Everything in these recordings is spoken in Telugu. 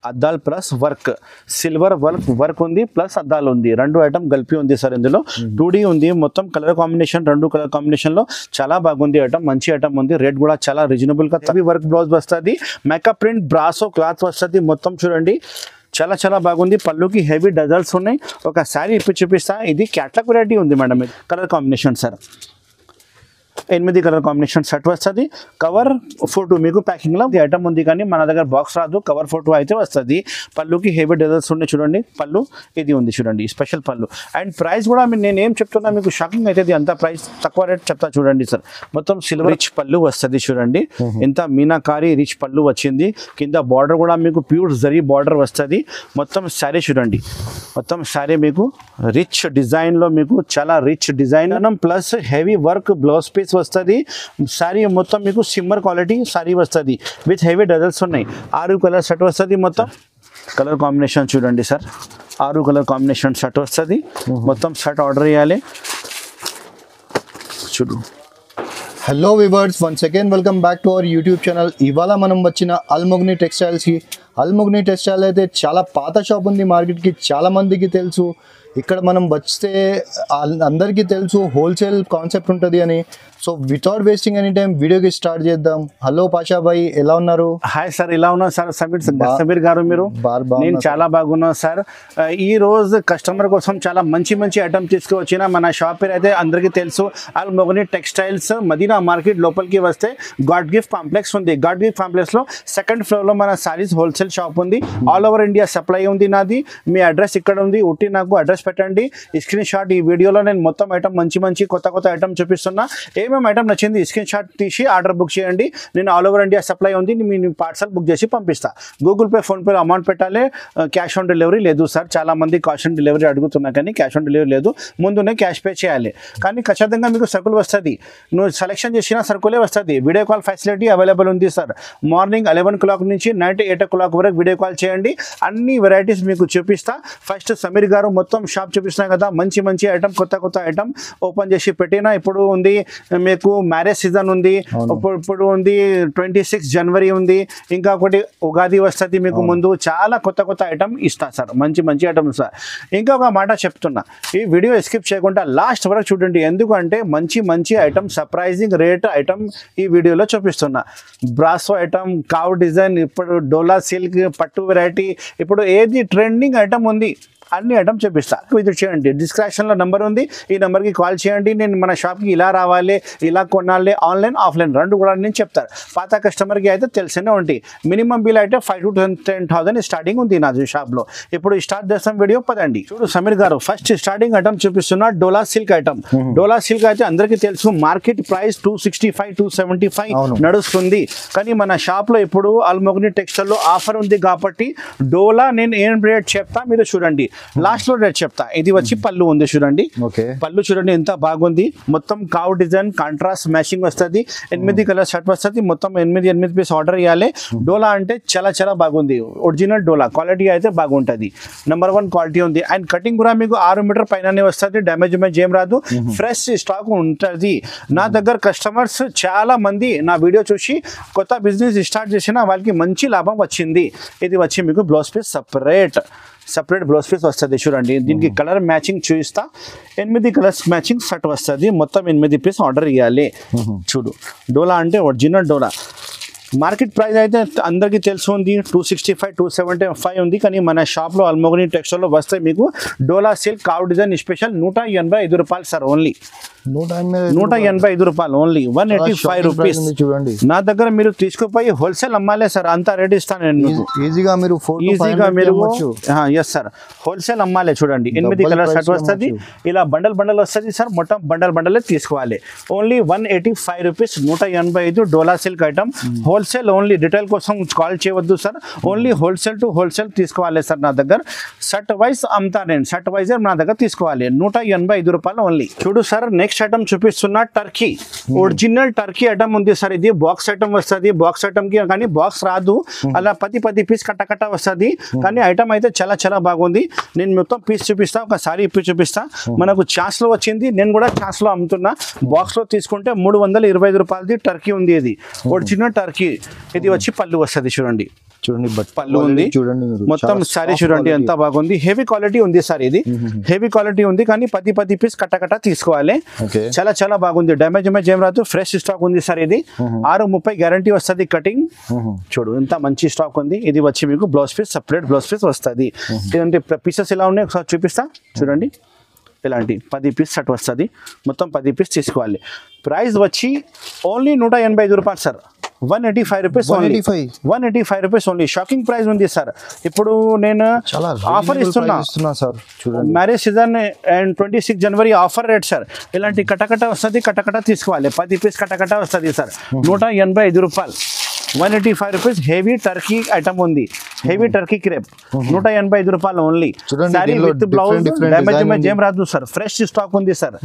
అద్దాల్ ప్లస్ వర్క్, సిల్వర్ వర్క్ ఉంది ప్లస్ అద్దాలు ఉంది, రెండు ఐటమ్ కలిపి ఉంది సార్. ఇందులో 2D ఉంది, మొత్తం కలర్ కాంబినేషన్, రెండు కలర్ కాంబినేషన్ లో చాలా బాగుంది ఐటమ్, మంచి ఐటమ్ ఉంది. రేట్ కూడా చాలా రీజనబుల్ గా వర్క్ బ్లౌజ్ వస్తుంది, మేకప్ ప్రింట్ బ్రాసో క్లాత్ వస్తుంది. మొత్తం చూడండి చాలా చాలా బాగుంది. పళ్ళుకి హెవీ డజల్స్ ఉన్నాయి. ఒక శారీ ఇప్పి చూపిస్తా. ఇది క్యాట్లాగ్ వెరైటీ ఉంది madam. Colour combination sir 8 colour combination set వస్తుంది. కవర్ ఫోటో మీకు ప్యాకింగ్ లో ఐటమ్ ఉంది, కానీ మన దగ్గర బాక్స్ రాదు, కవర్ ఫోటో అయితే వస్తుంది. పళ్ళుకి హెవీ డజల్స్ ఉన్నాయి చూడండి. పళ్ళు ఇది ఉంది చూడండి, స్పెషల్ పళ్ళు. అండ్ ప్రైస్ కూడా నేను ఏం చెప్తున్నా మీకు షాకింగ్ అవుతుంది, అంత ప్రైస్ తక్కువ రేట్ చెప్తా చూడండి సార్. మొత్తం సిల్వర్ రిచ్ పళ్ళు వస్తుంది చూడండి, ఎంత మీనాకారి రిచ్ పళ్ళు వచ్చింది. కింద బార్డర్ కూడా మీకు ప్యూర్ జరీ బార్డర్ వస్తుంది. మొత్తం శారీ చూడండి, మొత్తం శారీ మీకు రిచ్ డిజైన్ లో, మీకు చాలా rich design plus heavy work blouse piece వస్తుంది. శారీ మొత్తం మీకు సిమ్మర్ క్వాలిటీ శారీ వస్తుంది విత్ హెవీ డజల్స్ ఉన్నాయి. 6 కలర్ సెట్ వస్తుంది. మొత్తం కలర్ కాంబినేషన్ చూడండి సార్, 6 కలర్ కాంబినేషన్ సెట్ వస్తుంది. మొత్తం సెట్ ఆర్డర్ చేయాలి. చూడు. Hello viewers, once again welcome back to our YouTube channel. ఇవాళ మనం వచ్చిన అల్మోగ్ని టెక్స్టైల్స్కి. అల్మోగ్ని టెక్స్టైల్ అయితే చాలా పాత షాప్ ఉంది, మార్కెట్కి చాలా మందికి తెలుసు. ఇక్కడ మనం వస్తే అందరికీ తెలుసు హోల్సేల్ కాన్సెప్ట్ ఉంటుంది అని. So without wasting any time వీడియోకి స్టార్ట్ చేద్దాం. హలో పాషా భాయ్, ఎలా ఉన్నారు? హాయ్ సార్, ఎలా ఉన్నారు సార్? సమీర్ గారు మీరు? నేను చాలా బాగున్నాను సార్. ఈ రోజు కస్టమర్ కోసం చాలా మంచి మంచి ఐటమ్ తీసుకువచ్చిన. మన షాప్ పేరు అయితే అందరికీ తెలుసు, అల్మోగ్ని టెక్స్టైల్స్. మదీనా మార్కెట్ లోపలికి వస్తే గాడ్ గిఫ్ట్ కాంప్లెక్స్ ఉంది. గాడ్ గిఫ్ట్ కాంప్లెక్స్ లో 2nd ఫ్లోర్ లో మన సారీస్ హోల్సేల్ షాప్ ఉంది. ఆల్ ఓవర్ ఇండియా సప్లై ఉంది నాది. మీ అడ్రస్ ఇక్కడ ఉంది, ఉట్టి నాకు అడ్రస్ పెట్టండి, స్క్రీన్ షాట్. ఈ వీడియోలో నేను మొత్తం ఐటమ్ మంచి మంచి కొత్త ఐటమ్ చూపిస్తున్నా. ఏమేమి ఐటమ్ నచ్చింది స్క్రీన్ షాట్ తీసి ఆర్డర్ బుక్ చేయండి. నేను ఆల్ ఓవర్ ఇండియా సప్లై ఉంది, మీ పార్సల్ బుక్ చేసి పంపిస్తా. Google pay, phone pay amount పెట్టాలి. క్యాష్ ఆన్ డెలివరీ లేదు సార్. చాలా మంది క్యాష్ ఆన్ డెలివరీ అడుగుతున్నా, కానీ క్యాష్ ఆన్ డెలివరీ లేదు, ముందునే క్యాష్ పే చేయాలి. కానీ ఖచ్చితంగా మీకు సరుకులు వస్తుంది, నువ్వు సెలెక్షన్ చేసిన సరుకులే వస్తుంది. వీడియో కాల్ ఫెసిలిటీ అవైలబుల్ ఉంది సార్. మార్నింగ్ 11 o'clock నుంచి నైట్ 8 o'clock వరకు వీడియో కాల్ చేయండి. అన్ని వెరైటీస్ మీకు చూపిస్తా. ఫస్ట్ సమీర్ గారు మొత్తం షాప్ చూపిస్తున్నా కదా, మంచి మంచి ఐటమ్, కొత్త ఐటమ్ ఓపెన్ చేసి పెట్టినా. ఇప్పుడు ఉంది మీకు మ్యారేజ్ సీజన్ ఉంది, ఇప్పుడు ఉంది 26 జనవరి ఉంది, ఇంకా ఒకటి ఉగాది వస్తుంది మీకు ముందు. చాలా కొత్త ఐటమ్ ఇస్తా సార్, మంచి ఐటమ్ సార్. ఇంకా ఒక మాట చెప్తున్నా, ఈ వీడియో స్కిప్ చేయకుండా లాస్ట్ వరకు చూడండి, ఎందుకంటే మంచి ఐటమ్, సర్ప్రైజింగ్ రేట్ ఐటమ్ ఈ వీడియోలో చూపిస్తున్నా. బ్రాసో ఐటమ్, కావ్ డిజైన్, ఇప్పుడు డోలా సిల్క్, పట్టు వెరైటీ, ఇప్పుడు ఏది ట్రెండింగ్ ఐటమ్ ఉంది అన్ని ఐటమ్ చూపిస్తా. విజిట్ చేయండి, డిస్క్రిప్షన్లో నెంబర్ ఉంది, ఈ నెంబర్కి కాల్ చేయండి. నేను మన షాప్కి ఇలా రావాలి, ఇలా కొనాలి, ఆన్లైన్ ఆఫ్లైన్ రెండు కూడా నేను చెప్తాను. పాత కస్టమర్కి అయితే తెలిసినే ఉంటాయి. మినిమం బిల్ అయితే 5,000 to 10,000 స్టార్టింగ్ ఉంది నా షాప్లో. ఇప్పుడు స్టార్ట్ చేస్తాం వీడియో, పదండి. చూడు సమీర్ గారు, ఫస్ట్ స్టార్టింగ్ ఐటమ్ చూపిస్తున్నా, డోలా సిల్క్ ఐటమ్. డోలా సిల్క్ అయితే అందరికీ తెలుసు, మార్కెట్ ప్రైస్ 265, 275 నడుస్తుంది. కానీ మన షాప్లో ఇప్పుడు అల్మోగ్ని టెక్స్టైల్లో ఆఫర్ ఉంది కాబట్టి డోలా నేను ఏం రేట్ చెప్తా మీరు చూడండి, లాస్ట్ లో రేట్ చెప్తా. ఇది వచ్చి పళ్ళు ఉంది చూడండి, పళ్ళు చూడండి ఎంత బాగుంది. మొత్తం కావ్ డిజైన్, కాంట్రాస్ట్ మ్యాచింగ్ వస్తుంది. 8 కలర్ షర్ట్ వస్తుంది. మొత్తం 8 పీస్ ఆర్డర్ ఇవ్వాలి. డోలా అంటే చాలా బాగుంది, ఒరిజినల్ డోలా క్వాలిటీ అయితే బాగుంటుంది, నెంబర్ 1 క్వాలిటీ ఉంది. అండ్ కటింగ్ కూడా మీకు 6 మీటర్ పైననే వస్తుంది, డ్యామేజ్ ఏం రాదు, ఫ్రెష్ స్టాక్ ఉంటుంది. నా దగ్గర కస్టమర్స్ చాలా మంది నా వీడియో చూసి కొత్త బిజినెస్ స్టార్ట్ చేసిన వాళ్ళకి మంచి లాభం వచ్చింది. ఇది వచ్చి మీకు blouse piece separate blouse piece వస్తుంది చూడండి. దీనికి కలర్ మ్యాచింగ్ చూపిస్తా. 8 కలర్స్ మ్యాచింగ్ సెట్ వస్తుంది. మొత్తం 8 పీస్ ఆర్డర్ ఇవ్వాలి. చూడు, డోలా అంటే ఒరిజినల్ డోలా. మార్కెట్ ప్రైస్ అయితే అందరికీ తెలుసు ఉంది, 265, 275 ఉంది. కానీ మన షాప్లో అల్మోగ్ని టెక్స్టైల్లో వస్తే మీకు డోలా సిల్క్ కావ్ డిజైన్ స్పెషల్ 185 రూపాయలు సార్. ఓన్లీ 185 రూపాయలు, ఓన్లీ 185 రూపీస్. చూడండి, నా దగ్గర మీరు తీసుకుపోయి హోల్సేల్ అమ్మాలే సార్, అంత రేట్ ఇస్తాను నేను. ఈజీగా మీరు ఎస్ సార్, హోల్సేల్ అమ్మాలే. చూడండి 8 కలర్ షర్ట్ వస్తుంది, ఇలా బండల్ వస్తుంది సార్. మొత్తం బండల్ తీసుకోవాలి. Only 185 rupees, 185 dola silk item. Wholesale only, retail కోసం కాల్ చేయవద్దు sir, only wholesale to wholesale తీసుకోవాలి సార్. నా దగ్గర షర్ట్ వైజ్ అమ్ముతా నేను, షర్ట్ వైజ్ నా దగ్గర తీసుకోవాలి. 185 రూపాయలు ఓన్లీ. చూడు సార్, నెక్స్ట్ ఐటమ్ చూపిస్తున్నా, టర్కీ ఒరిజినల్ టర్కీ ఐటమ్ ఉంది సార్. ఇది బాక్స్ ఐటమ్ వస్తుంది. బాక్స్ ఐటమ్ కి కానీ బాక్స్ రాదు, అలా 10 పీస్ కట్ట వస్తుంది. కానీ ఐటమ్ అయితే చాలా బాగుంది. నేను మొత్తం పీస్ చూపిస్తా, ఒకసారి ఇప్పి చూపిస్తా. మనకు ఛాన్స్ లో వచ్చింది, నేను కూడా ఛాన్స్ లో అమ్ముతున్నా. బాక్స్ లో తీసుకుంటే 325 రూపాయలది టర్కీ ఉంది. ఇది ఒరిజినల్ టర్కీ. ఇది వచ్చి పళ్ళు వస్తుంది చూడండి, చూడండి పళ్ళు ఉంది, చూడండి మొత్తం సారీ చూడండి ఎంత బాగుంది. హెవీ క్వాలిటీ ఉంది సార్, ఇది హెవీ క్వాలిటీ ఉంది కానీ 10 పీస్ కట్ట తీసుకోవాలి. చాలా చాలా బాగుంది, డ్యామేజ్ ఏం రాదు, ఫ్రెష్ స్టాక్ ఉంది సార్. ఇది 6:30 గ్యారంటీ వస్తుంది కటింగ్. చూడు ఎంత మంచి స్టాక్ ఉంది. ఇది వచ్చి మీకు blouse piece, separate blouse piece వస్తుంది. ఇలాంటి పీసెస్ ఎలా ఉన్నాయి ఒకసారి చూపిస్తా చూడండి. ఇలాంటి 10 పీస్ సెట్ వస్తుంది, మొత్తం 10 పీస్ తీసుకోవాలి. ప్రైస్ వచ్చి ఓన్లీ 185 రూపాయలు sir, 185 rupees only, 185 rupees only. Shocking price ఉంది సార్. ఇప్పుడు నేను ఆఫర్ ఇస్తున్నా sir, marriage season and 26 January offer rate sir. ఇలాంటి కటకట వస్తుంది, కటకట తీసుకోవాలి. 10 పీస్ కటకట వస్తుంది సార్, 185 రూపాయలు, 185 రూపీస్. హెవీ టర్కీ ఐటమ్ ఉంది, హెవీ టర్కీ క్రేప్, 185 రూపాయలు only. Sorry with blouse, damage ఏం రాదు సార్. ఫ్రెష్ స్టాక్ ఉంది సార్,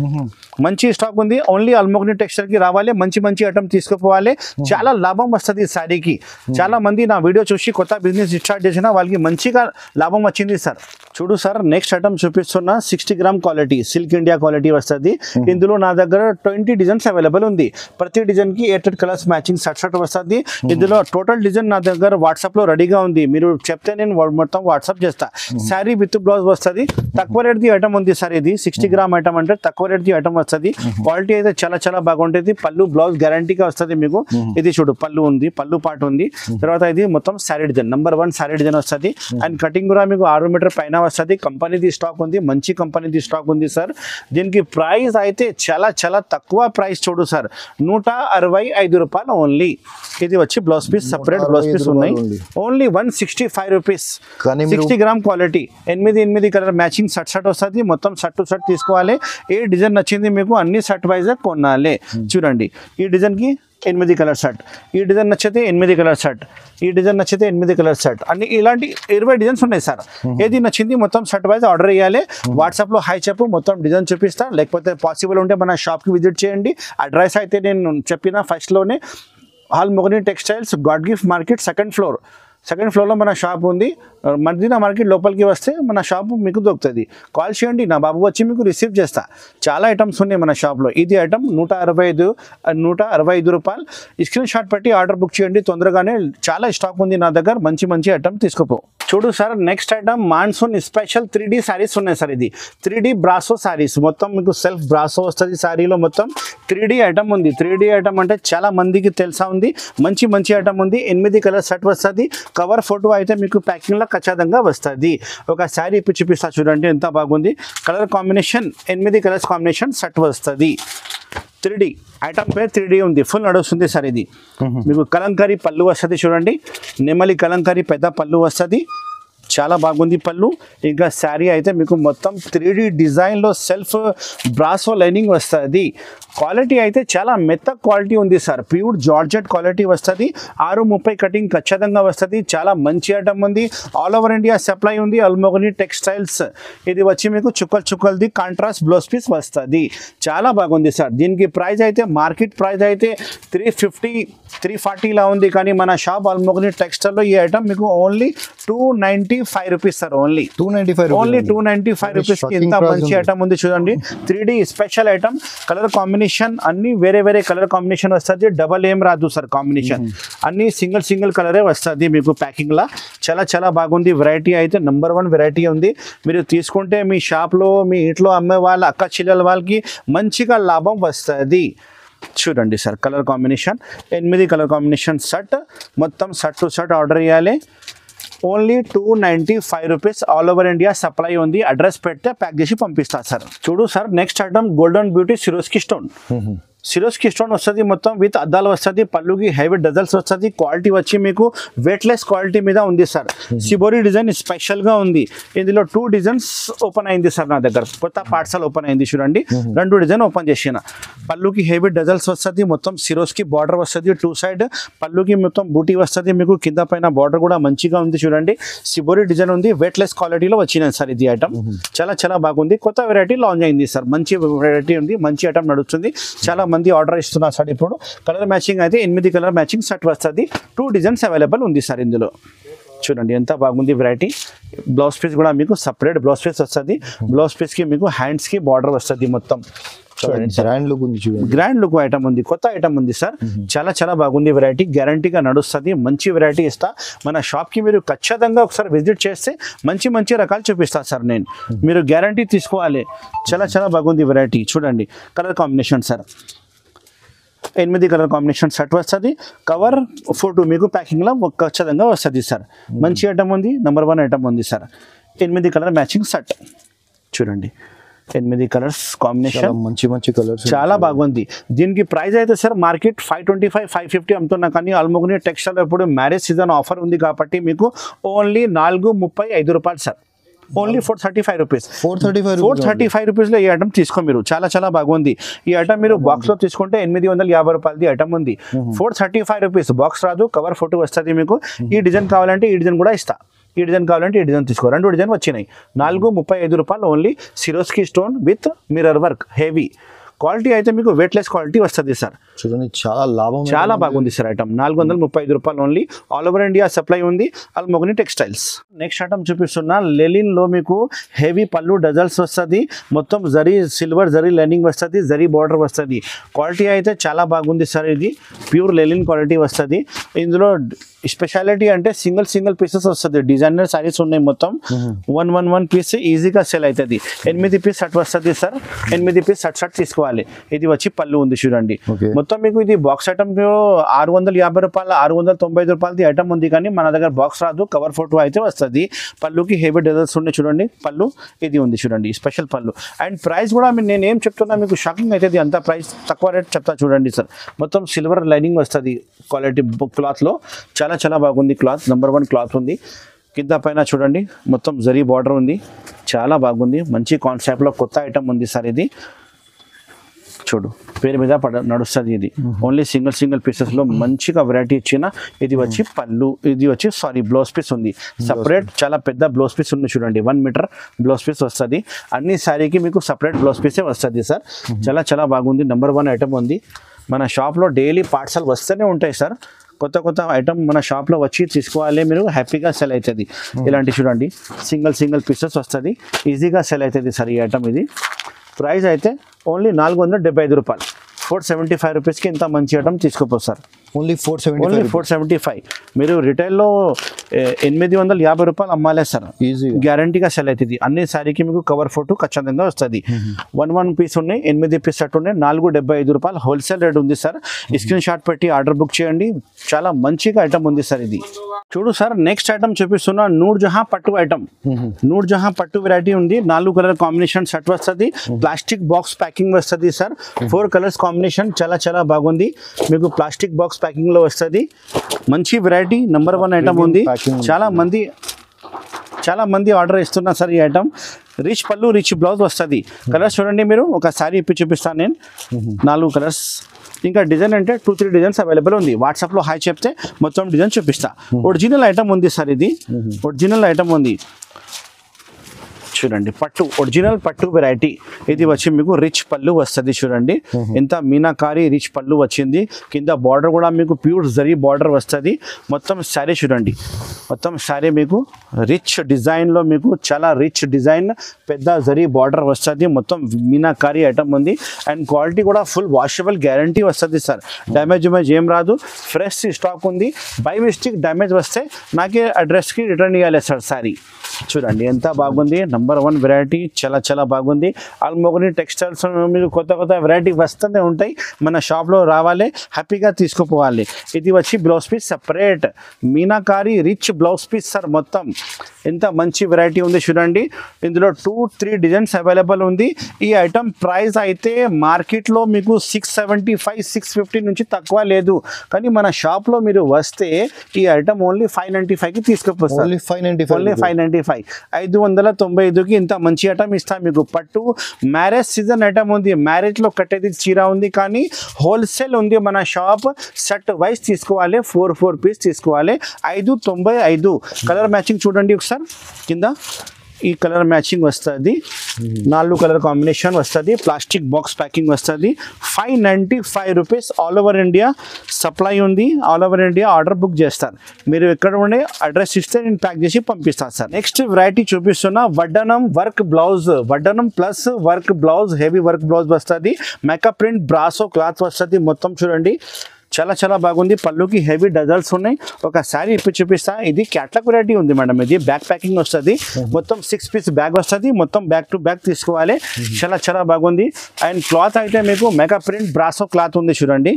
మంచి స్టాక్ ఉంది. ఓన్లీ అల్మోగ్ని టెక్స్టైల్ కి రావాలి, మంచి ఐటమ్ తీసుకుపోవాలి. చాలా లాభం వస్తుంది సారీకి. చాలా మంది నా వీడియో చూసి కొత్త బిజినెస్ స్టార్ట్ చేసిన వాళ్ళకి మంచిగా లాభం వచ్చింది సార్. చూడు సార్, నెక్స్ట్ ఐటమ్ చూపిస్తున్నా. 60 gram quality, silk India quality వస్తుంది. ఇందులో నా దగ్గర 20 డిజైన్స్ అవైలబుల్ ఉంది. ప్రతి డిజైన్ కి 8 కలర్స్ మ్యాచింగ్ షర్ట్ వస్తుంది. ఇందులో టోటల్ డిజైన్ నా దగ్గర వాట్సాప్ లో రెడీగా ఉంది. మీరు చెప్తే నేను మొత్తం వాట్సాప్ చేస్తా. శారీ విత్ బ్లౌజ్ వస్తుంది. తక్కువ రేట్ ది ఐటమ్ ఉంది సార్. ఇది 60 గ్రామ్ ఐటమ్ అంటే తక్కువ రేట్ ది ఐటమ్ వస్తుంది. క్వాలిటీ అయితే చాలా చాలా బాగుంటుంది. పళ్ళు బ్లౌజ్ గ్యారంటీగా వస్తుంది మీకు. ఇది చూడు, పళ్ళు ఉంది, పళ్ళు పాటు ఉంది. తర్వాత ఇది మొత్తం sari design, number 1 sari design వస్తుంది. అండ్ కటింగ్ కూడా మీకు 6 మీటర్ పైన వస్తుంది. కంపెనీది స్టాక్ ఉంది, మంచి కంపెనీది స్టాక్ ఉంది సార్. దీనికి ప్రైస్ అయితే చాలా చాలా తక్కువ ప్రైస్. చూడు సార్, 165 రూపాయలు ఓన్లీ. ఇది వచ్చి blouse piece, separate blouse piece ఉన్నాయి. Only 165 rupees. 60 gram quality, 8 colour matching shirt వస్తుంది. మొత్తం షర్ట్ తీసుకోవాలి. ఏ డిజైన్ నచ్చింది మీకు అన్ని షర్ట్ వైజ్ కొనాలి. చూడండి, ఈ డిజైన్ కి 8 కలర్ షర్ట్, ఈ డిజైన్ నచ్చితే 8 కలర్ షర్ట్, ఈ డిజైన్ నచ్చితే 8 కలర్ షర్ట్. అన్ని ఇలాంటి 20 డిజైన్స్ ఉన్నాయి సార్. ఏది నచ్చింది మొత్తం షర్ట్ వైజ్ ఆర్డర్ చేయాలి. వాట్సాప్ లో హాయ్ చెప్పు, మొత్తం డిజైన్ చూపిస్తా. లేకపోతే పాసిబుల్ ఉంటే మన షాప్ కి విజిట్ చేయండి. అడ్రస్ అయితే నేను చెప్పిన ఫస్ట్ లోనే, అల్మోగ్ని textiles, God gift market, second ఫ్లోర్లో మన షాప్ ఉంది. మదీనా మార్కెట్ లోపలికి వస్తే మన షాప్ మీకు దొరుకుతుంది. కాల్ చేయండి, నా బాబు వచ్చి మీకు రిసీవ్ చేస్తా. చాలా ఐటమ్స్ ఉన్నాయి మన షాప్లో. ఇది ఐటమ్ 165 రూపాయలు. స్క్రీన్ షాట్ పెట్టి ఆర్డర్ బుక్ చేయండి తొందరగానే. చాలా స్టాక్ ఉంది నా దగ్గర, మంచి ఐటమ్ తీసుకోపో. చూడు sir, next item monsoon special 3D saris ఉన్నాయి సార్. ఇది 3D బ్రాసో శారీస్, మొత్తం మీకు సెల్ఫ్ బ్రాసో వస్తుంది. శారీలో మొత్తం 3D ఐటమ్ ఉంది. 3D ఐటమ్ అంటే చాలా మందికి తెలుసా ఉంది. మంచి ఐటమ్ ఉంది. 8 కలర్ సెట్ వస్తుంది. కవర్ ఫోటో అయితే మీకు ప్యాకింగ్ లా ఖచ్చితంగా వస్తుంది. ఒక శారీ ఇప్పి చూపిస్తా చూడండి ఎంత బాగుంది. Colour combination 8 colours combination set వస్తుంది. 3D ఐటమ్ పేరు 3D ఉంది, ఫుల్ నడుస్తుంది సార్. ఇది మీకు కలంకారీ పళ్ళు వస్తుంది. చూడండి, నెమలి కలంకారీ పెద్ద పళ్ళు వస్తుంది. చాలా బాగుంది పళ్ళు. ఇంకా శారీ అయితే మీకు మొత్తం 3D డిజైన్లో సెల్ఫ్ బ్రాసో లైనింగ్ వస్తుంది. క్వాలిటీ అయితే చాలా మెత్త క్వాలిటీ ఉంది సార్. ప్యూర్ జార్జెట్ క్వాలిటీ వస్తుంది. 6:30 కటింగ్ ఖచ్చితంగా వస్తుంది. చాలా మంచి ఐటమ్ ఉంది. ఆల్ ఓవర్ ఇండియా సప్లై ఉంది. అల్మోగ్ని టెక్స్టైల్స్. ఇది వచ్చి మీకు చుక్కలది కాంట్రాస్ట్ బ్లౌజ్ పీస్ వస్తుంది. చాలా బాగుంది సార్. దీనికి ప్రైస్ అయితే మార్కెట్ ప్రైస్ అయితే 350 340 లా ఉంది. కానీ మన షాప్ అల్మోగ్ని టెక్స్టైల్లో ఈ ఐటమ్ మీకు only 295 rupees sir. Only 295 rupees కి ఇంత మంచి ఐటమ్ ఉంది చూడండి. 3D special item. Colour combination అన్ని వేరే కలర్ కాంబినేషన్ వస్తుంది. డబల్ ఏం రాదు సార్ కాంబినేషన్. అన్ని సింగిల్ కలరే వస్తుంది మీకు ప్యాకింగ్ లా. చాలా బాగుంది. వెరైటీ అయితే నంబర్ 1 వెరైటీ ఉంది. మీరు తీసుకుంటే మీ షాప్లో, మీ ఇంట్లో అమ్మే వాళ్ళ అక్క చెల్లెల వాళ్ళకి మంచిగా లాభం వస్తుంది. చూడండి sir, colour combination 8 colour combination set. మొత్తం షర్ట్ ఆర్డర్ చేయాలి. Only 295 rupees. All over India supply ఉంది. అడ్రస్ పెడితే ప్యాక్ చేసి పంపిస్తా సార్. చూడు sir, next item golden beauty Swarovski stone. Swarovski stone వస్తుంది. మొత్తం విత్ అద్దాలు వస్తుంది. పళ్ళుకి హెవీ డజల్స్ వస్తుంది. క్వాలిటీ వచ్చి మీకు వెయిట్లెస్ క్వాలిటీ మీద ఉంది సార్. సిబోరి డిజైన్ స్పెషల్గా ఉంది. ఇందులో 2 డిజైన్స్ ఓపెన్ అయింది సార్ నా దగ్గర. కొత్త పార్సల్ ఓపెన్ అయింది చూడండి. 2 డిజైన్ ఓపెన్ చేసిన. పళ్ళుకి హెవీ డజల్స్ వస్తుంది. మొత్తం సిరోస్కి బార్డర్ వస్తుంది. 2 సైడ్ పళ్ళుకి మొత్తం బూటీ వస్తుంది. మీకు కింద పైన బార్డర్ కూడా మంచిగా ఉంది చూడండి. సిబోరి డిజైన్ ఉంది. వెయిట్లెస్ క్వాలిటీలో వచ్చినాయి సార్. ఇది ఐటమ్ చాలా బాగుంది. కొత్త వెరైటీ లాంచ్ అయింది సార్. మంచి వెరైటీ ఉంది. మంచి ఐటమ్ నడుస్తుంది. చాలా మంది ఆర్డర్ ఇస్తున్నారు సార్. ఇప్పుడు కలర్ మ్యాచింగ్ అయితే 8 కలర్ మ్యాచింగ్ సెట్ వస్తుంది. 2 డిజైన్స్ అవైలబుల్ ఉంది సార్ ఇందులో. చూడండి ఎంత బాగుంది వెరైటీ. బ్లౌజ్ పీస్ కూడా మీకు సపరేట్ బ్లౌజ్ పీస్ వస్తుంది. బ్లౌజ్ పీస్కి మీకు హ్యాండ్స్కి బార్డర్ వస్తుంది. మొత్తం గ్రాండ్ లుక్ ఉంది చూడండి, గ్రాండ్ లుక్ ఐటమ్ ఉంది, కొత్త ఐటమ్ ఉంది సార్. చాలా చాలా బాగుంది వెరైటీ, గ్యారంటీగా నడుస్తుంది. మంచి వెరైటీ ఇస్తా. మన షాప్కి మీరు ఖచ్చితంగా ఒకసారి విజిట్ చేస్తే మంచి మంచి రకాలు చూపిస్తా సార్ నేను. మీరు గ్యారంటీ తీసుకోవాలి. చాలా చాలా బాగుంది వెరైటీ. చూడండి colour combination sir, 8 colour combination set వస్తుంది. కవర్ ఫోటో మీకు ప్యాకింగ్లో ఖచ్చితంగా వస్తుంది సార్. మంచి ఐటమ్ ఉంది, నెంబర్ 1 ఐటమ్ ఉంది సార్. 8 కలర్ మ్యాచింగ్ సెట్ చూడండి, 8 కలర్స్ కాంబినేషన్, మంచి మంచి కలర్స్, చాలా బాగుంది. దీనికి ప్రైస్ అయితే సార్ మార్కెట్ 525, 550 అమ్ముతున్నా, కానీ అల్మోగ్ని టెక్స్టైల్ ఇప్పుడు మ్యారేజ్ సీజన్ ఆఫర్ ఉంది కాబట్టి మీకు ఓన్లీ 435 రూపాయలు సార్. Only 435 rupees. 435 రూపీస్లో ఈ ఐటమ్ తీసుకో మీరు. చాలా చాలా బాగుంది ఈ ఐటమ్. మీరు బాక్స్లో తీసుకుంటే 850 రూపాయలది ఐటమ్ ఉంది. 435 రూపీస్. బాక్స్ రాదు, కవర్ ఫోటో వస్తుంది మీకు. ఈ డిజైన్ కావాలంటే ఈ డిజైన్ కూడా ఇస్తా, ఈ డిజైన్ కావాలంటే ఈ డిజైన్ తీసుకో. 2 డిజైన్ వచ్చినాయి. 435 రూపాయలు only. Swarovski stone with mirror work, heavy quality అయితే మీకు వెయిట్లెస్ క్వాలిటీ వస్తుంది సార్. చూడండి చాలా లాభం, చాలా బాగుంది సార్ ఐటమ్. 435 రూపాయలు only. All over India supply ఉంది అల్మోగ్ని టెక్స్టైల్స్. నెక్స్ట్ ఐటమ్ చూపిస్తున్నా, లెలిన్ లో మీకు హెవీ పళ్ళు డజల్స్ వస్తుంది. మొత్తం జరీ సిల్వర్ జరీ లైనింగ్ వస్తుంది, జరీ బార్డర్ వస్తుంది. క్వాలిటీ అయితే చాలా బాగుంది సార్. ఇది ప్యూర్ లెలిన్ క్వాలిటీ వస్తుంది. ఇందులో స్పెషాలిటీ అంటే సింగిల్ పీసెస్ వస్తుంది. డిజైనర్ సారీస్ ఉన్నాయి మొత్తం. 1 పీస్ ఈజీగా సెల్ అవుతుంది. 8 పీస్ సెట్ వస్తుంది సార్. 8 పీస్ సెట్ తీసుకోవాలి. ఇది వచ్చి పళ్ళు ఉంది చూడండి. మొత్తం మీకు ఇది బాక్స్ ఐటమ్ 650 రూపాయలు, 695 రూపాయలది ఐటమ్ ఉంది, కానీ మన దగ్గర బాక్స్ రాదు, కవర్ ఫోటో అయితే వస్తుంది. పళ్ళుకి హెవీ డజల్స్ ఉన్నాయి చూడండి. పళ్ళు ఇది ఉంది చూడండి, స్పెషల్ పళ్ళు. అండ్ ప్రైస్ కూడా నేను ఏం చెప్తున్నా మీకు షాకింగ్ అవుతుంది, అంత ప్రైస్ తక్కువ రేట్ చెప్తా చూడండి సార్. మొత్తం సిల్వర్ లైనింగ్ వస్తుంది క్వాలిటీ క్లాత్లో. చాలా చాలా బాగుంది క్లాత్, నెంబర్ 1 క్లాత్ ఉంది. కింద పైన చూడండి మొత్తం జరీ బార్డర్ ఉంది, చాలా బాగుంది. మంచి కాన్సెప్ట్లో కొత్త ఐటమ్ ఉంది సార్. ఇది చూడు పేరు మీద నడుస్తుంది. ఇది ఓన్లీ సింగిల్ పీసెస్లో మంచిగా వెరైటీ ఇచ్చిన. ఇది వచ్చి పళ్ళు, ఇది వచ్చి బ్లౌజ్ పీస్ ఉంది సపరేట్. చాలా పెద్ద బ్లౌజ్ పీస్ ఉంది చూడండి, 1 మీటర్ బ్లౌజ్ పీస్ వస్తుంది. అన్ని శారీకి మీకు సపరేట్ బ్లౌజ్ పీసే వస్తుంది సార్. చాలా చాలా బాగుంది, నెంబర్ 1 ఐటమ్ ఉంది. మన షాప్లో డైలీ పార్సల్ వస్తూనే ఉంటాయి సార్. కొత్త ఐటమ్ మన షాప్లో వచ్చి తీసుకోవాలి, మీరు హ్యాపీగా సెల్ అవుతుంది. ఇలాంటి చూడండి సింగిల్ పీసెస్ వస్తుంది, ఈజీగా సెల్ అవుతుంది సార్ ఈ ఐటమ్. ఇది ప్రైస్ అయితే ఓన్లీ 475 రూపాయలు. 475 రూపీస్కి ఇంత మంచి ఐటమ్ తీసుకోపోదు సార్. ఓన్లీ 475. మీరు రిటైల్లో 850 రూపాయలు అమ్మాలే సార్, ఈజీ గ్యారంటీగా సెల్ అవుతుంది. అన్ని శారీకి మీకు కవర్ ఫోటో ఖచ్చితంగా వస్తుంది. 1 పీస్ ఉన్నాయి, 8 పీస్ సెట్ ఉన్నాయి. 475 రూపాయలు హోల్సేల్ రేట్ ఉంది సార్. స్క్రీన్ షాట్ పెట్టి ఆర్డర్ బుక్ చేయండి. చాలా మంచిగా ఐటమ్ ఉంది సార్. ఇది చూడు సార్, నెక్స్ట్ ఐటమ్ చూపిస్తున్నా, నూర్జహాం పట్టు ఐటమ్. నూర్జహాం పట్టు వెరైటీ ఉంది. 4 కలర్ కాంబినేషన్ సెట్ వస్తుంది. ప్లాస్టిక్ బాక్స్ ప్యాకింగ్ వస్తుంది సార్. 4 కలర్స్ కాంబినేషన్ చాలా చాలా బాగుంది. మీకు ప్లాస్టిక్ బాక్స్ ప్యాకింగ్ లో వస్తుంది. మంచి వెరైటీ, నెంబర్ 1 ఐటమ్ ఉంది. చాలా మంది ఆర్డర్ ఇస్తున్నా సార్ ఈ ఐటమ్. రిచ్ పళ్ళు, రిచ్ బ్లౌజ్ వస్తుంది. కలర్స్ చూడండి, మీరు ఒక సారీ ఇప్పి చూపిస్తాను నేను. 4 కలర్స్. ఇంకా డిజైన్ అంటే 2-3 డిజైన్స్ అవైలబుల్ ఉంది. వాట్సాప్లో హాయ్ చెప్తే మొత్తం డిజైన్ చూపిస్తా. ఒరిజినల్ ఐటమ్ ఉంది సార్. ఇది ఒరిజినల్ ఐటమ్ ఉంది చూడండి. పట్టు, ఒరిజినల్ పట్టు వెరైటీ. ఇది వచ్చి మీకు రిచ్ పళ్ళు వస్తుంది చూడండి. ఎంత మీనాకారి రిచ్ పళ్ళు వచ్చింది. కింద బార్డర్ కూడా మీకు ప్యూర్ జరీ బార్డర్ వస్తుంది. మొత్తం శారీ చూడండి, మొత్తం శారీ మీకు రిచ్ డిజైన్లో, మీకు చాలా రిచ్ డిజైన్, పెద్ద జరీ బార్డర్ వస్తుంది. మొత్తం మీనాకారి ఐటమ్ ఉంది. అండ్ క్వాలిటీ కూడా ఫుల్ వాషబుల్ గ్యారంటీ వస్తుంది సార్. డ్యామేజ్ ఏం రాదు, ఫ్రెష్ స్టాక్ ఉంది. బై మిస్టేక్ డ్యామేజ్ వస్తే నాకే అడ్రస్కి రిటర్న్ ఇవ్వాలి సార్ శారీ. చూడండి ఎంత బాగుంది, నెంబర్ 1 వెరైటీ. చాలా చాలా బాగుంది. అల్మోగ్ని టెక్స్టైల్స్ మీరు కొత్త వెరైటీ వస్తూనే ఉంటాయి. మన షాప్లో రావాలి, హ్యాపీగా తీసుకుపోవాలి. ఇది వచ్చి blouse piece separate, meenakari rich blouse piece sir. మొత్తం ఎంత మంచి వెరైటీ ఉంది చూడండి. ఇందులో 2-3 డిజైన్స్ అవైలబుల్ ఉంది. ఈ ఐటమ్ ప్రైస్ అయితే మార్కెట్లో మీకు 675, 650 నుంచి తక్కువ లేదు. కానీ మన షాప్లో మీరు వస్తే ఈ ఐటమ్ ఓన్లీ 595కి తీసుకుపోతారు. ఓన్లీ 595. 595కి ఇంత మంచి ఐటమ్ ఇస్తా మీకు. పట్టు మ్యారేజ్ సీజన్ ఐటమ్ ఉంది. మ్యారేజ్లో కట్టేది చీర ఉంది, కానీ హోల్సేల్ ఉంది మన షాప్. సెట్ వైజ్ తీసుకోవాలి, 4 పీస్ తీసుకోవాలి. 595. కలర్ మ్యాచింగ్ చూడండి ఒకసారి కింద. ఈ కలర్ మ్యాచింగ్ వస్తుంది, 4 కలర్ కాంబినేషన్ వస్తుంది, ప్లాస్టిక్ బాక్స్ ప్యాకింగ్ వస్తుంది. 595 rupees. All over India supply ఉంది. All over India order book చేస్తారు. మీరు ఎక్కడ ఉండే అడ్రస్ ఇస్తే నేను ప్యాక్ చేసి పంపిస్తాను సార్. నెక్స్ట్ వెరైటీ చూపిస్తున్నా వడ్డనం వర్క్ బ్లౌజ్. వడ్డనం plus work blouse, heavy work blouse వస్తుంది. మేకప్ ప్రింట్ బ్రాసో క్లాత్ వస్తుంది. మొత్తం చూడండి చాలా చాలా బాగుంది. పళ్ళుకి హెవీ డజల్స్ ఉన్నాయి. ఒక శారీ ఇప్పి చూపిస్తా. ఇది క్యాట్లాగ్ వెరైటీ ఉంది మేడం. ఇది బ్యాక్ ప్యాకింగ్ వస్తుంది. మొత్తం 6 పీస్ బ్యాగ్ వస్తుంది. మొత్తం బ్యాక్ టు బ్యాక్ తీసుకోవాలి. చాలా చాలా బాగుంది. అండ్ క్లాత్ అయితే మీకు మేకప్ ప్రింట్ బ్రాసో క్లాత్ ఉంది చూడండి.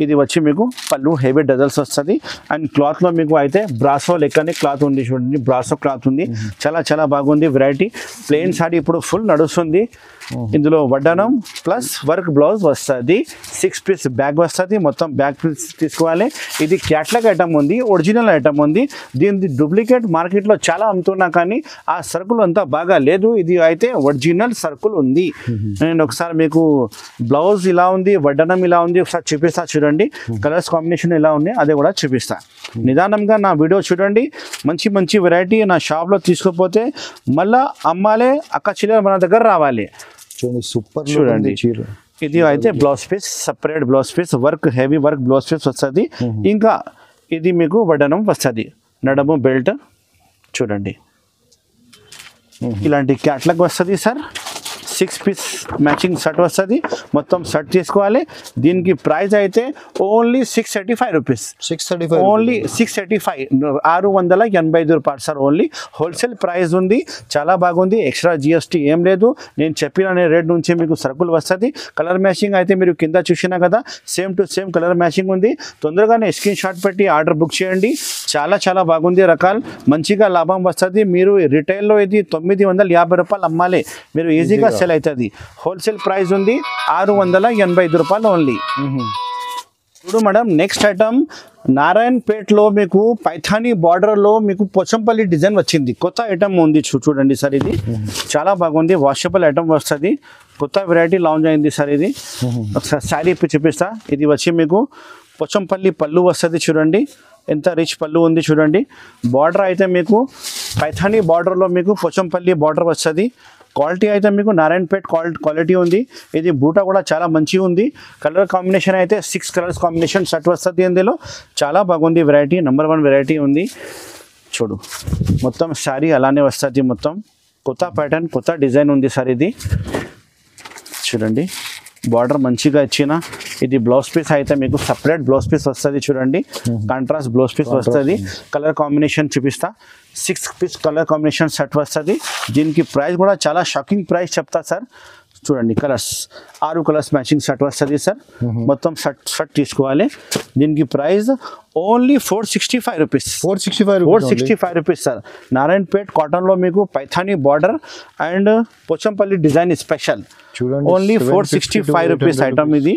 ఇది వచ్చి మీకు పళ్ళు హెవీ డజల్స్ వస్తుంది. అండ్ క్లాత్లో మీకు అయితే బ్రాసో లెక్కనే క్లాత్ ఉంది చూడండి. బ్రాసో క్లాత్ ఉంది. చాలా చాలా బాగుంది వెరైటీ. ప్లెయిన్ సారీ ఇప్పుడు ఫుల్ నడుస్తుంది. ఇందులో వడ్డనం ప్లస్ వర్క్ బ్లౌజ్ వస్తుంది. 6 పీస్ బ్యాగ్ వస్తుంది. మొత్తం బ్యాగ్ పీస్ తీసుకోవాలి. ఇది క్యాట్లాగ్ ఐటమ్ ఉంది, ఒరిజినల్ ఐటమ్ ఉంది. దీని డూప్లికేట్ మార్కెట్లో చాలా అమ్ముతున్నా కానీ ఆ సరుకులు అంతా బాగా లేదు. ఇది అయితే ఒరిజినల్ సరుకులు ఉంది. నేను ఒకసారి మీకు బ్లౌజ్ ఇలా ఉంది, వడ్డనం ఇలా ఉంది, ఒకసారి చూపిస్తా చూడండి. కలర్స్ కాంబినేషన్ ఎలా ఉంది అదే కూడా చూపిస్తా. నిదానంగా నా వీడియో చూడండి. మంచి మంచి వెరైటీ నా షాప్లో తీసుకోపోతే మళ్ళీ అమ్మాలే, అక్క చెల్లెలు మన దగ్గర రావాలి. సూపర్ చూడండి. ఇది అయితే blouse piece, separate blouse piece, work heavy work blouse piece వస్తుంది. ఇంకా ఇది మీకు వడ్డనం వస్తుంది. నడము బెల్ట్ చూడండి. ఇలాంటి క్యాట్లాగ్ వస్తుంది సార్. 6 పీస్ మ్యాచింగ్ షర్ట్ వస్తుంది. మొత్తం షర్ట్ తీసుకోవాలి. దీనికి ప్రైస్ అయితే ఓన్లీ 635 రూపీస్. 635 ఓన్లీ 685, 685 రూపాయలు సార్. ఓన్లీ హోల్సేల్ ప్రైస్ ఉంది. చాలా బాగుంది. ఎక్స్ట్రా జిఎస్టీ ఏం లేదు. నేను చెప్పిన రేట్ నుంచి మీకు సరుకులు వస్తుంది. కలర్ మ్యాచింగ్ అయితే మీరు కింద చూసినా కదా, same to same colour matching ఉంది. తొందరగానే స్క్రీన్ షాట్ పెట్టి ఆర్డర్ బుక్ చేయండి. చాలా చాలా బాగుంది. రకాలు మంచిగా లాభం వస్తుంది. మీరు రిటైల్లో ఇది 950 రూపాయలు అమ్మాలి. మీరు ఈజీగా సెల్ అవుతుంది. హోల్సేల్ ప్రైస్ ఉంది 685 రూపాయలు ఓన్లీ. ఇప్పుడు మేడం నెక్స్ట్ ఐటమ్ నారాయణపేటలో మీకు పైథానీ బార్డర్లో మీకు పోచంపల్లి డిజైన్ వచ్చింది. కొత్త ఐటమ్ ఉంది. చూడండి సార్. ఇది చాలా బాగుంది. వాషబుల్ ఐటమ్ వస్తుంది. కొత్త వెరైటీ లాంచ్ అయింది సార్. ఇది ఒకసారి శారీ ఇప్పి చూపిస్తా. ఇది వచ్చి మీకు పోచంపల్లి పళ్ళు వస్తుంది. చూడండి ఎంత రిచ్ పళ్ళు ఉంది చూడండి. బార్డర్ అయితే మీకు పైథానీ బార్డర్లో మీకు పోచంపల్లి బార్డర్ వస్తుంది. క్వాలిటీ అయితే మీకు నారాయణపేట్ క్వాలిటీ ఉంది. ఇది బూటా కూడా చాలా మంచిగా ఉంది. కలర్ కాంబినేషన్ అయితే 6 కలర్స్ కాంబినేషన్ షర్ట్ వస్తుంది. ఇందులో చాలా బాగుంది వెరైటీ. నెంబర్ 1 వెరైటీ ఉంది. చూడు మొత్తం శారీ అలానే వస్తుంది. మొత్తం కొత్త ప్యాటర్న్, కొత్త డిజైన్ ఉంది సార్. ఇది చూడండి. బార్డర్ మంచిగా ఇచ్చిన. ఇది బ్లౌజ్ పీస్ అయితే మీకు సపరేట్ బ్లౌజ్ పీస్ వస్తుంది. చూడండి కాంట్రాస్ట్ బ్లౌజ్ పీస్ వస్తుంది. కలర్ కాంబినేషన్ చూపిస్తా. 6 పీస్ కలర్ కాంబినేషన్ సెట్ వస్తుంది. దీనికి ప్రైస్ కూడా చాలా షాకింగ్ ప్రైస్ చెప్తా సార్. చూడండి కలర్స్ 6 కలర్స్ మ్యాచింగ్ షర్ట్ వస్తుంది సార్. మొత్తం షర్ట్ తీసుకోవాలి. దీనికి price only 465 rupees. 465 rupees sir. Narayanpet కాటన్లో మీకు Paithani border and Pochampally design special. చూడండి ఓన్లీ 465 రూపీస్ ఐటమ్. ఇది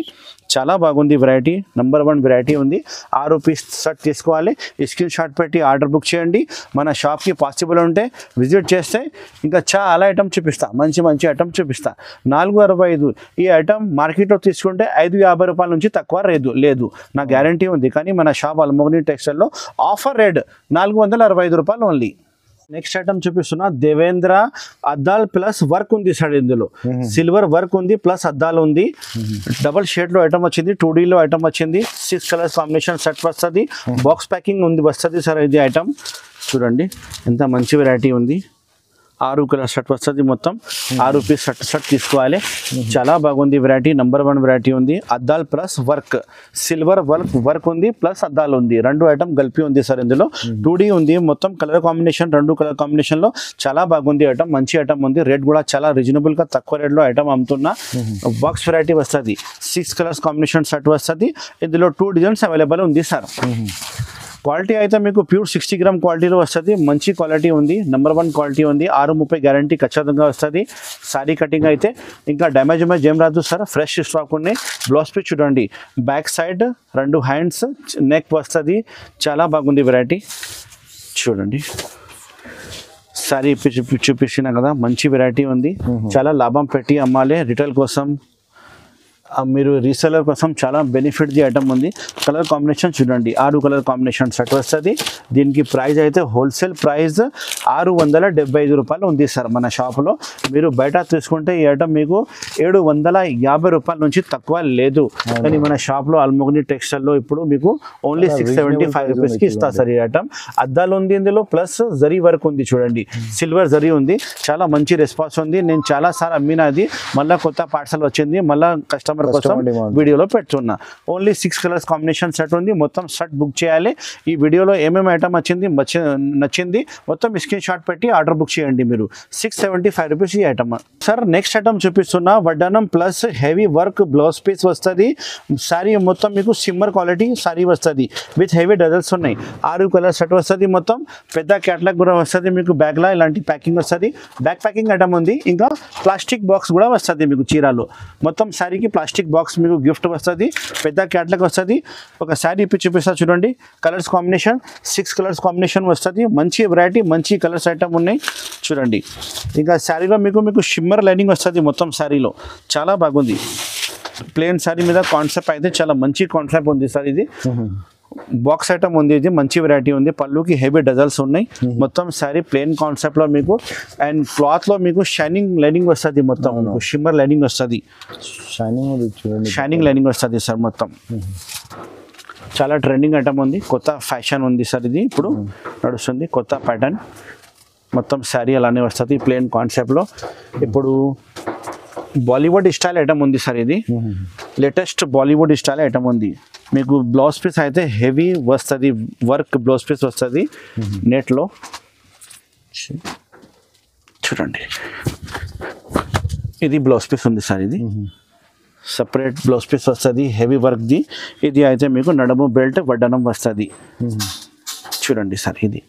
చాలా బాగుంది వెరైటీ. నెంబర్ 1 వెరైటీ ఉంది. 6 పీస్ షర్ట్ తీసుకోవాలి. స్క్రీన్ షాట్ పెట్టి ఆర్డర్ బుక్ చేయండి. మన షాప్కి పాసిబుల్ ఉంటే విజిట్ చేస్తే ఇంకా చాలా ఐటమ్ చూపిస్తా. మంచి మంచి ఐటమ్ చూపిస్తా. 465. ఈ ఐటమ్ మార్కెట్లో తీసుకుంటే 550 రూపాయల నుంచి తక్కువ లేదు. నా గ్యారంటీ ఉంది. కానీ మన షాప్ అల్మోగ్ని టెక్స్టైల్లో ఆఫర్ రేట్ 465 రూపాయలు ఓన్లీ. నెక్స్ట్ ఐటమ్ చూపిస్తున్నా. దేవేంద్ర అద్దాల్ ప్లస్ వర్క్ ఉంది సార్. ఇందులో సిల్వర్ వర్క్ ఉంది ప్లస్ అద్దాలు ఉంది. డబల్ షేడ్లో ఐటమ్ వచ్చింది. 2Dలో ఐటమ్ వచ్చింది. 6 కలర్స్ కాంబినేషన్ సెట్ వస్తుంది. బాక్స్ ప్యాకింగ్ ఉంది వస్తుంది సార్. ఇది ఐటమ్ చూడండి ఎంత మంచి వెరైటీ ఉంది. 6 కలర్ షర్ట్ వస్తుంది. మొత్తం 6 పీస్ షర్ట్ తీసుకోవాలి. చాలా బాగుంది వెరైటీ. నెంబర్ 1 వెరైటీ ఉంది. అద్దాల్ ప్లస్ వర్క్, సిల్వర్ వర్క్ ఉంది ప్లస్ అద్దాలు ఉంది. 2 ఐటమ్ కలిపి ఉంది సార్. ఇందులో 2D ఉంది. మొత్తం కలర్ కాంబినేషన్ 2 కలర్ కాంబినేషన్లో చాలా బాగుంది ఐటమ్. మంచి ఐటమ్ ఉంది. రేట్ కూడా చాలా రీజనబుల్గా తక్కువ రేట్లో ఐటమ్ అమ్ముతున్నా. బాక్స్ వెరైటీ వస్తుంది. 6 కలర్స్ కాంబినేషన్ షర్ట్ వస్తుంది. ఇందులో 2 డిజైన్స్ అవైలబుల్ ఉంది సార్. క్వాలిటీ అయితే మీకు ప్యూర్ 60 గ్రామ్ క్వాలిటీలో వస్తుంది. మంచి క్వాలిటీ ఉంది. నెంబర్ 1 క్వాలిటీ ఉంది. 630 గ్యారంటీ ఖచ్చితంగా వస్తుంది. సారీ కటింగ్ అయితే ఇంకా డ్యామేజ్ ఏం రాదు సార్. ఫ్రెష్ స్టాక్ ఉన్నాయి. బ్లౌజ్ పీస్ చూడండి. బ్యాక్ సైడ్ 2 హ్యాండ్స్ నెక్ వస్తుంది. చాలా బాగుంది వెరైటీ. చూడండి సారీ చూపించిన కదా. మంచి వెరైటీ ఉంది. చాలా లాభం పెట్టి అమ్మాలి రిటైల్ కోసం. మీరు రీసెలర్ కోసం చాలా బెనిఫిట్ ది ఐటమ్ ఉంది. కలర్ కాంబినేషన్ చూడండి, 6 కలర్ కాంబినేషన్ సెట్ వస్తుంది. దీనికి ప్రైస్ అయితే హోల్సేల్ ప్రైస్ 675 రూపాయలు ఉంది సార్ మన షాప్లో. మీరు బయట తీసుకుంటే ఈ ఐటమ్ మీకు 750 రూపాయల నుంచి తక్కువ లేదు. కానీ మన షాప్లో అల్మోగ్ని టెక్స్టైల్లో ఇప్పుడు మీకు ఓన్లీ 675 రూపీస్కి ఇస్తా సార్ ఈ ఐటమ్. అద్దాలు ఉంది ఇందులో, ప్లస్ జరీ వర్క్ ఉంది చూడండి, సిల్వర్ జరీ ఉంది. చాలా మంచి రెస్పాన్స్ ఉంది. నేను చాలా సార్లు అమ్మినది, మళ్ళీ కొత్త పార్సల్ వచ్చింది, మళ్ళీ కస్టమర్ కోసం వీడియోలో పెడుతున్నా. ఓన్లీ 6 కలర్స్ కాంబినేషన్ సెట్ ఉంది. మొత్తం సెట్ బుక్ చేయాలి. ఈ వీడియోలో ఏమేమి ఐటమ్ వచ్చింది నచ్చింది మొత్తం స్క్రీన్ షాట్ పెట్టి ఆర్డర్ బుక్ చేయండి మీరు. 675 రూపీస్ ఈ ఐటమ్ సార్. నెక్స్ట్ ఐటమ్ చూపిస్తున్నా, వడ్డానం plus heavy work blouse piece వస్తుంది. సారీ మొత్తం మీకు సిమ్మర్ క్వాలిటీ సారీ వస్తుంది విత్ హెవీ డజల్స్ ఉన్నాయి. 6 కలర్ సెట్ వస్తుంది. మొత్తం పెద్ద క్యాటలాగ్ కూడా వస్తుంది మీకు. బ్యాగ్లా ఇలాంటి ప్యాకింగ్ వస్తుంది. బ్యాక్ ప్యాకింగ్ ఐటమ్ ఉంది. ఇంకా ప్లాస్టిక్ బాక్స్ కూడా వస్తుంది మీకు చీరాలు. మొత్తం శారీకి ప్లాస్టిక్ బాక్స్ మీకు గిఫ్ట్ వస్తుంది. పెద్ద క్యాటలాగ్ వస్తుంది. ఒక శారీ ఇప్పి చూపిస్తా చూడండి. కలర్స్ కాంబినేషన్ 6 కలర్స్ కాంబినేషన్ వస్తుంది. మంచి వెరైటీ, మంచి కలర్స్ ఐటమ్ ఉన్నాయి చూడండి. ఇంకా శారీలో మీకు షిమ్మర్ లైనింగ్ వస్తుంది మొత్తం శారీలో. చాలా బాగుంది. ప్లెయిన్ శారీ మీద కాన్సెప్ట్ అయితే చాలా మంచి కాన్సెప్ట్ ఉంది సార్. ఇది బాక్స్ ఐటమ్ ఉంది. ఇది మంచి వెరైటీ ఉంది. పళ్ళుకి హెవీ డజల్స్ ఉన్నాయి. మొత్తం శారీ ప్లెయిన్ కాన్సెప్ట్ లో మీకు, అండ్ క్లాత్ లో మీకు షైనింగ్ లైనింగ్ వస్తుంది. మొత్తం షిమ్మర్ లైనింగ్ వస్తుంది. షైనింగ్ లైనింగ్ వస్తుంది సార్. మొత్తం చాలా ట్రెండింగ్ ఐటమ్ ఉంది. కొత్త ఫ్యాషన్ ఉంది సార్. ఇది ఇప్పుడు నడుస్తుంది కొత్త ప్యాటర్న్. మొత్తం శారీ అలానే వస్తుంది ప్లెయిన్ కాన్సెప్ట్ లో. ఇప్పుడు బాలీవుడ్ స్టైల్ ఐటమ్ ఉంది సార్. ఇది లేటెస్ట్ బాలీవుడ్ స్టైల్ ఐటమ్ ఉంది. మీకు బ్లౌజ్ పీస్ అయితే హెవీ వస్తుంది. వర్క్ బ్లౌజ్ పీస్ వస్తుంది నెట్లో చూడండి. ఇది బ్లౌజ్ పీస్ ఉంది సార్. ఇది సపరేట్ బ్లౌజ్ పీస్ వస్తుంది హెవీ వర్క్ది. ఇది అయితే మీకు నడుము బెల్ట్ వడ్డానం వస్తుంది చూడండి సార్. ఇది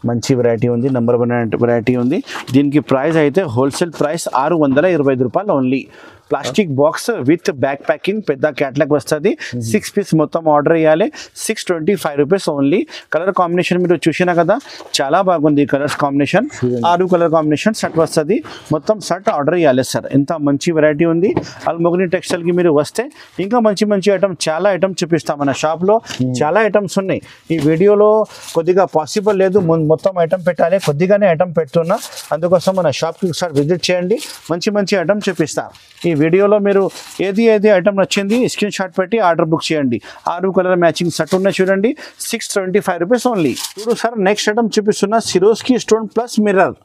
మంచి వెరైటీ ఉంది. నెంబర్ 1 వెరైటీ ఉంది. దీనికి ప్రైస్ అయితే హోల్సేల్ ప్రైస్ 625 రూపాయలు only. Plastic box with back packing పెద్ద క్యాటలాగ్ వస్తుంది. 6 పీస్ మొత్తం ఆర్డర్ చేయాలి. 625 రూపీస్ ఓన్లీ. కలర్ కాంబినేషన్ మీరు చూసినా కదా, చాలా బాగుంది colours combination. 6 colour combination set వస్తుంది. మొత్తం సెట్ ఆర్డర్ చేయాలి సార్. ఎంత మంచి వెరైటీ ఉంది. అల్మోగ్ని టెక్స్టైల్కి మీరు వస్తే ఇంకా మంచి మంచి ఐటమ్, చాలా ఐటమ్ చూపిస్తాం మన షాప్లో. చాలా ఐటమ్స్ ఉన్నాయి. ఈ వీడియోలో కొద్దిగా పాసిబుల్ లేదు, మొత్తం ఐటమ్ పెట్టాలి. కొద్దిగానే ఐటమ్ పెడుతున్నా. అందుకోసం మన షాప్కి ఒకసారి విజిట్ చేయండి. మంచి మంచి ఐటమ్ చూపిస్తా. ఈ వీడియోలో మీరు ఏది ఐటమ్ నచ్చింది స్క్రీన్ షాట్ పెట్టి ఆర్డర్ బుక్ చేయండి. 6 కలర్ మ్యాచింగ్ సెట్ ఉన్నాయి చూడండి. 625 రూపీస్ ఓన్లీ. ఇప్పుడు సార్ నెక్స్ట్ ఐటమ్ చూపిస్తున్నా, Swarovski stone plus mirror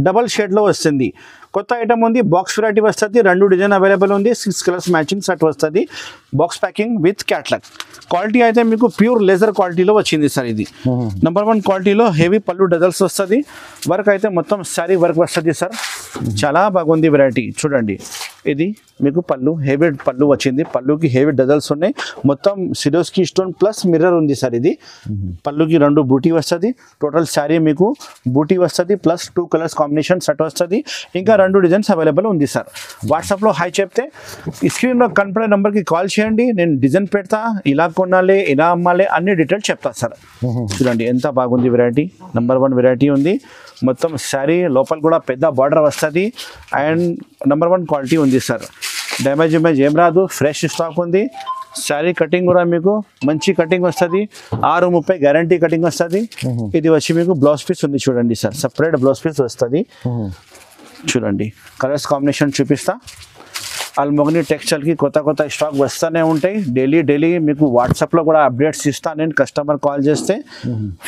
double shade లో వస్తుంది. కొత్త ఐటమ్ ఉంది. బాక్స్ వెరైటీ వస్తుంది. 2 డిజైన్ అవైలబుల్ ఉంది. 6 కలర్స్ మ్యాచింగ్ సెట్ వస్తుంది. Box packing with catalogue. Quality అయితే మీకు ప్యూర్ లేజర్ క్వాలిటీలో వచ్చింది సార్. ఇది నెంబర్ 1 క్వాలిటీలో హెవీ పళ్ళు డజల్స్ వస్తుంది. వర్క్ అయితే మొత్తం శారీ వర్క్ వస్తుంది సార్. చాలా బాగుంది వెరైటీ చూడండి. ఇది మీకు పళ్ళు హెవీ పళ్ళు వచ్చింది. పళ్ళుకి హెవీ డజల్స్ ఉన్నాయి. మొత్తం సిరోస్కి స్టోన్ ప్లస్ మిర్రర్ ఉంది సార్. ఇది పళ్ళుకి 2 బూటీ వస్తుంది. టోటల్ శారీ మీకు బూటీ వస్తుంది. ప్లస్ 2 కలర్స్ కాంబినేషన్ సెట్ వస్తుంది. ఇంకా 2 డిజైన్స్ అవైలబుల్ ఉంది సార్. వాట్సాప్లో హాయ్ చెప్తే స్క్రీన్లో కనపడే నెంబర్కి కాల్ చేయండి. నేను డిజైన్ పెడతా, ఇలా కొనాలి, ఇలా అమ్మాలి, అన్ని డీటెయిల్స్ చెప్తా సార్. చూడండి ఎంత బాగుంది వెరైటీ. నెంబర్ 1 వెరైటీ ఉంది. మొత్తం శారీ లోపల కూడా పెద్ద బార్డర్ వస్తుంది. అండ్ నెంబర్ 1 క్వాలిటీ ఉంది సార్. డ్యామేజ్ ఏం రాదు. ఫ్రెష్ స్టాక్ ఉంది. శారీ కటింగ్ కూడా మీకు మంచి కటింగ్ వస్తుంది. 630 గ్యారంటీ కటింగ్ వస్తుంది. ఇది వచ్చి మీకు బ్లౌజ్ పీస్ ఉంది చూడండి సార్. సపరేట్ బ్లౌజ్ పీస్ వస్తుంది చూడండి. కలర్స్ కాంబినేషన్ చూపిస్తా. అల్మోగ్ని టెక్స్టైల్కి కొత్త స్టాక్ వస్తూనే ఉంటాయి. డైలీ మీకు వాట్సాప్లో కూడా అప్డేట్స్ ఇస్తా. నేను కస్టమర్ కాల్ చేస్తే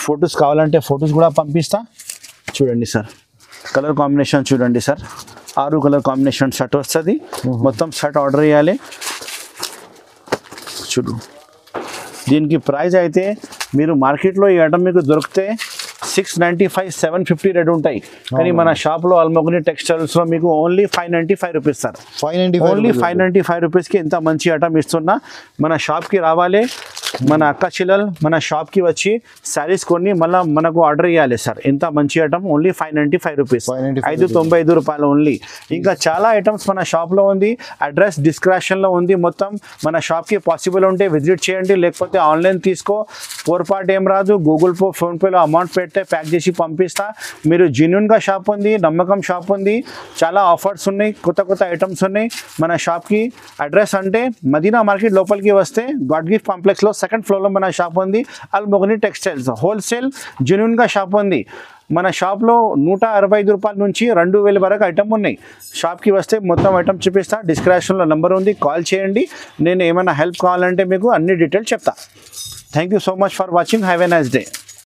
ఫొటోస్ కావాలంటే ఫొటోస్ కూడా పంపిస్తా. చూడండి సార్ కలర్ కాంబినేషన్ చూడండి సార్. 6 కలర్ కాంబినేషన్ షర్ట్ వస్తుంది. మొత్తం షర్ట్ ఆర్డర్ చేయాలి. చూడు దీనికి ప్రైస్ అయితే మీరు మార్కెట్లో ఈ ఐటమ్ మీకు దొరికితే 695, 750 రేట్ ఉంటాయి. కానీ మన షాప్లో అల్మోగ్ని టెక్స్టైల్స్లో మీకు ఓన్లీ 595 రూపీస్ సార్. ఓన్లీ 595 రూపీస్కి ఎంత మంచి ఐటమ్ ఇస్తున్నా. మన షాప్కి రావాలి. మన అక్క చెల్లెలు మన షాప్కి వచ్చి శారీస్ కొన్ని మళ్ళీ మనకు ఆర్డర్ ఇవ్వాలి సార్. ఇంత మంచి ఐటమ్ ఓన్లీ 595 రూపీస్, 595 రూపాయలు ఓన్లీ. ఇంకా చాలా ఐటమ్స్ మన షాప్లో ఉంది. అడ్రస్ డిస్క్రిప్షన్లో ఉంది మొత్తం. మన షాప్కి పాసిబుల్ ఉంటే విజిట్ చేయండి, లేకపోతే ఆన్లైన్ తీసుకో. పొరపాటు ఏం రాదు. గూగుల్ పే ఫోన్పేలో అమౌంట్ పెడితే ప్యాక్ చేసి పంపిస్తా. మీరు జెన్యూన్గా షాప్ ఉంది, నమ్మకం షాప్ ఉంది. చాలా ఆఫర్స్ ఉన్నాయి, కొత్త కొత్త ఐటమ్స్ ఉన్నాయి మన షాప్కి. అడ్రస్ అంటే మదీనా మార్కెట్ లోపలికి వస్తే గాడ్ గిఫ్ట్ కాంప్లెక్స్లో సెకండ్ ఫ్లోర్లో మన షాప్ ఉంది. అల్ మొగనీ టెక్స్టైల్స్ హోల్సేల్ జెన్యూన్గా షాప్ ఉంది. మన షాప్లో 165 రూపాయల నుంచి 2000 వరకు ఐటమ్ ఉన్నాయి. షాప్కి వస్తే మొత్తం ఐటమ్ చూపిస్తా. డిస్క్రిప్షన్లో నెంబర్ ఉంది, కాల్ చేయండి. నేను ఏమైనా హెల్ప్ కావాలంటే మీకు అన్ని డీటెయిల్స్ చెప్తా. Thank you so much for watching. Have a nice day.